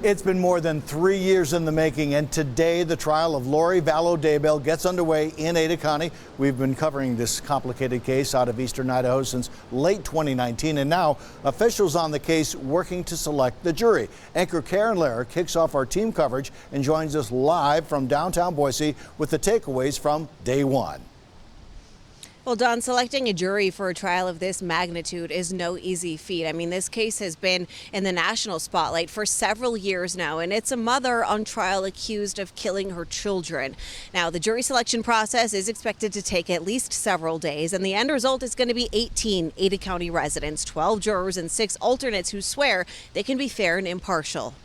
It's been more than 3 years in the making, and today the trial of Lori Vallow Daybell gets underway in Ada County. We've been covering this complicated case out of eastern Idaho since late 2019, and now officials on the case working to select the jury. Anchor Karen Lehrer kicks off our team coverage and joins us live from downtown Boise with the takeaways from day one. Well, Don, selecting a jury for a trial of this magnitude is no easy feat. I mean, this case has been in the national spotlight for several years now, and it's a mother on trial accused of killing her children. Now, the jury selection process is expected to take at least several days, and the end result is going to be 18 Ada County residents, 12 jurors, and 6 alternates who swear they can be fair and impartial.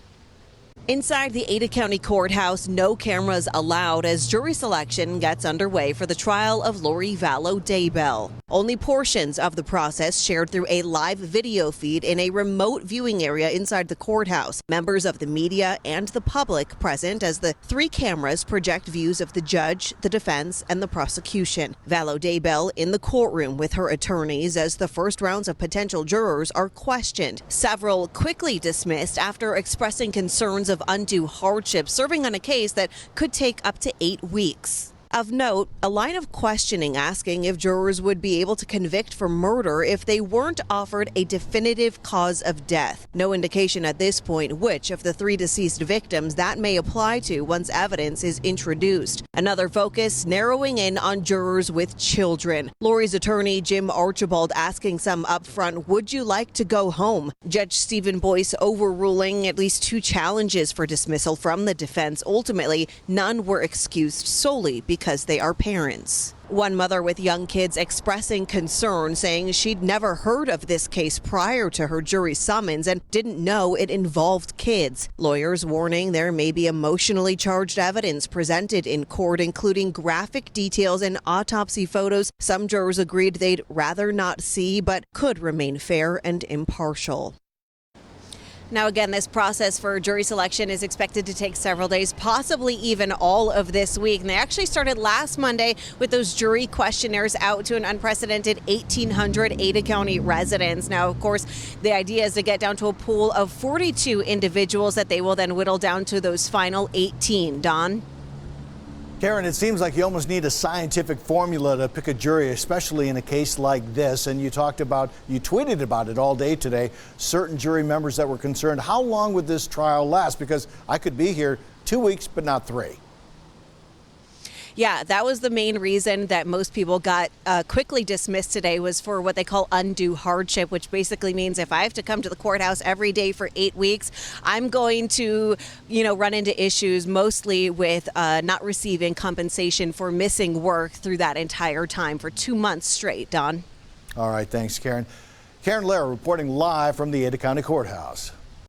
Inside the Ada County Courthouse, no cameras allowed as jury selection gets underway for the trial of Lori Vallow Daybell. Only portions of the process shared through a live video feed in a remote viewing area inside the courthouse. Members of the media and the public present as the 3 cameras project views of the judge, the defense, and the prosecution. Vallow Daybell in the courtroom with her attorneys as the first rounds of potential jurors are questioned. Several quickly dismissed after expressing concerns of undue hardship, serving on a case that could take up to 8 weeks. Of note, a line of questioning asking if jurors would be able to convict for murder if they weren't offered a definitive cause of death. No indication at this point which of the 3 deceased victims that may apply to once evidence is introduced. Another focus narrowing in on jurors with children. Lori's attorney, Jim Archibald, asking some upfront, would you like to go home? Judge Stephen Boyce overruling at least 2 challenges for dismissal from the defense. Ultimately, none were excused solely because they are parents. One mother with young kids expressing concern, saying she'd never heard of this case prior to her jury summons and didn't know it involved kids. Lawyers warning there may be emotionally charged evidence presented in court, including graphic details and autopsy photos some jurors agreed they'd rather not see, but could remain fair and impartial. Now, again, this process for jury selection is expected to take several days, possibly even all of this week. And they actually started last Monday with those jury questionnaires out to an unprecedented 1,800 Ada County residents. Now, of course, the idea is to get down to a pool of 42 individuals that they will then whittle down to those final 18. Don? Karen, it seems like you almost need a scientific formula to pick a jury, especially in a case like this. And you tweeted about it all day today, certain jury members that were concerned. How long would this trial last? Because I could be here 2 weeks, but not 3. Yeah, that was the main reason that most people got quickly dismissed today, was for what they call undue hardship, which basically means if I have to come to the courthouse every day for 8 weeks, I'm going to, run into issues mostly with not receiving compensation for missing work through that entire time for 2 months straight. Don? All right, thanks, Karen. Karen Lehrer reporting live from the Ada County Courthouse.